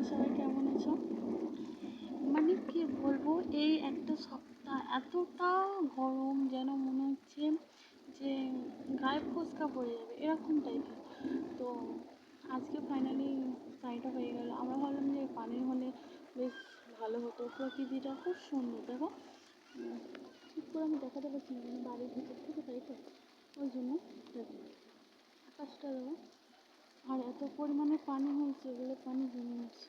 সবাই কেমন আছো? মানে কি বলবো, এই একটা সপ্তাহ এতটা গরম যেন মনে হচ্ছে যে গায়ে ফোস্কা পড়ে যাবে এরকম টাইপের। তো আজকে ফাইনালি পানিটা হয়ে গেল। আমরা ভাবলাম যে পানি হলে বেশ ভালো হতো, প্রকৃতিটা খুব সুন্দর দেখো। ঠিক করে আমি দেখাতে পারছি না, মানে বাড়ির ভিতর থেকে, তাই তো ওই জন্য দেখো আকাশটা দেখো, আর এত পরিমাণে পানি হয়েছে, এগুলো পানি জমে আছে।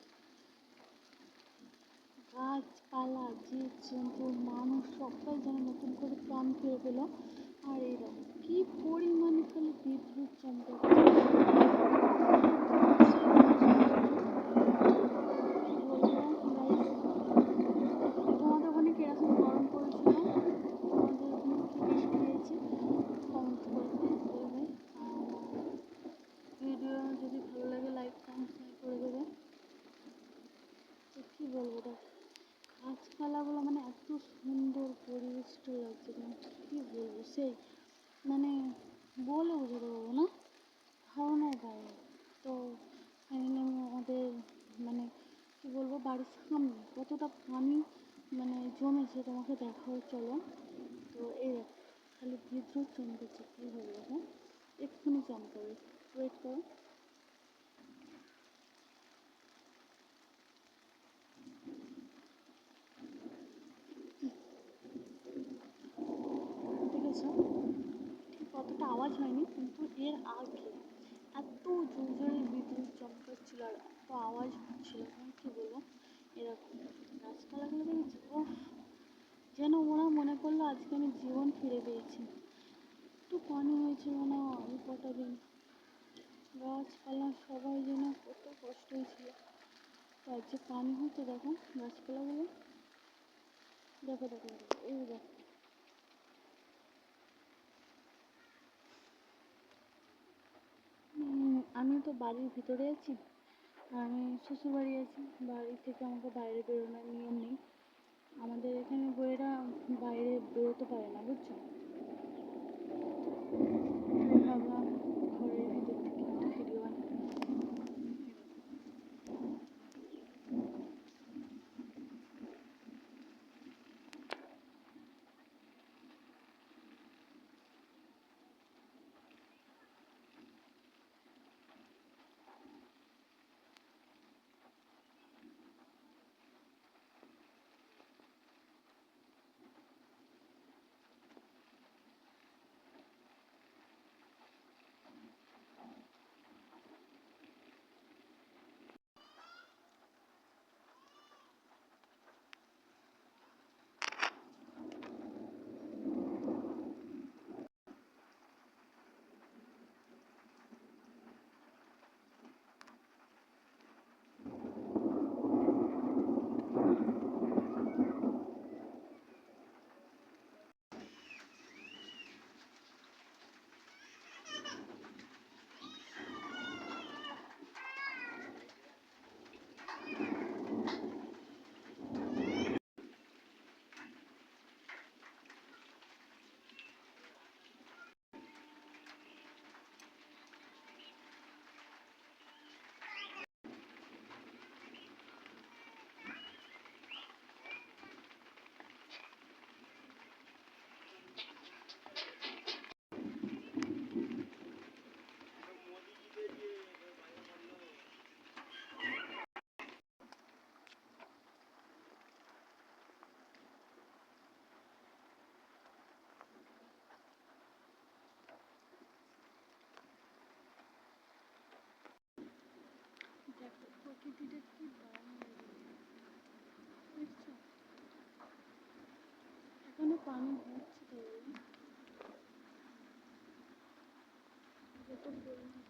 গাছপালা, জীবজন্তু, মানুষ সবাই যেন নতুন করে প্রাণ ফিরে পেল। আর এই দেখো কি পরিমাণে খালি বিদ্যুৎ চমকাচ্ছে, কি বলবো গাইস। তোমাদের ওখানে কিরকম গরম পড়েছিল, তোমাদের ওখানে কি বৃষ্টি হয়েছে কমেন্ট করে দেবে। আর ভিডিও যদি ভালো লাগে লাইক কমেন্ট শেয়ার করে দেবে। তো কী বলবো দেখ, গাছপালাগুলো মানে এত সুন্দর পরিবেশটা লাগছে না, কী বলবো সেই মানে বলে বোঝাতে পারবো না, ধারণার বাইরে। তো ফাইনালি আমি আমাদের মানে কী বলবো বাড়ির সামনে কতটা পানি মানে জমেছে তোমাকে দেখাও চলো। তো এই দেখো খালি বিদ্যুৎ চমকেছে, কী হবে দেখো, এক্ষুনি চমকাবে, ওয়েট করো। দেখেছো ঠিক অতটা আওয়াজ হয়নি, কিন্তু এর আগে এত জোরে জোরে বিদ্যুৎ চমকাচ্ছিল আর এত আওয়াজ হচ্ছিল, আমি কী বলবো। এরকম গাছপালাগুলো দেখেছি, ওহ যেন ওরা মনে করলো আজকে আমি জীবন ফিরে পেয়েছি। একটু পানি হয়েছে মনে হয় এই কটা দিন, গাছপালা সবাই যেন কত কষ্ট হয়েছিল। তার যে পানি হচ্ছে দেখো গাছপালাগুলো, দেখো দেখো দেখো, এই দেখো। আমি তো বাড়ির ভিতরে আছি, আমি শ্বশুরবাড়ি আছি, বাড়ি থেকে আমাকে বাইরে বেরোনোর নিয়ম নেই। আমাদের এখানে বউয়েরা বাইরে বেরোতে পারে না, বুঝছো। তাই ভাবলাম ঘরের ভিতর থেকে একটু ভিডিও বানাই। দেখো প্রকৃতিটা কি দারুণ লাগছে, দেখছো এখানে পানি হচ্ছে তো, যত পরিমাণ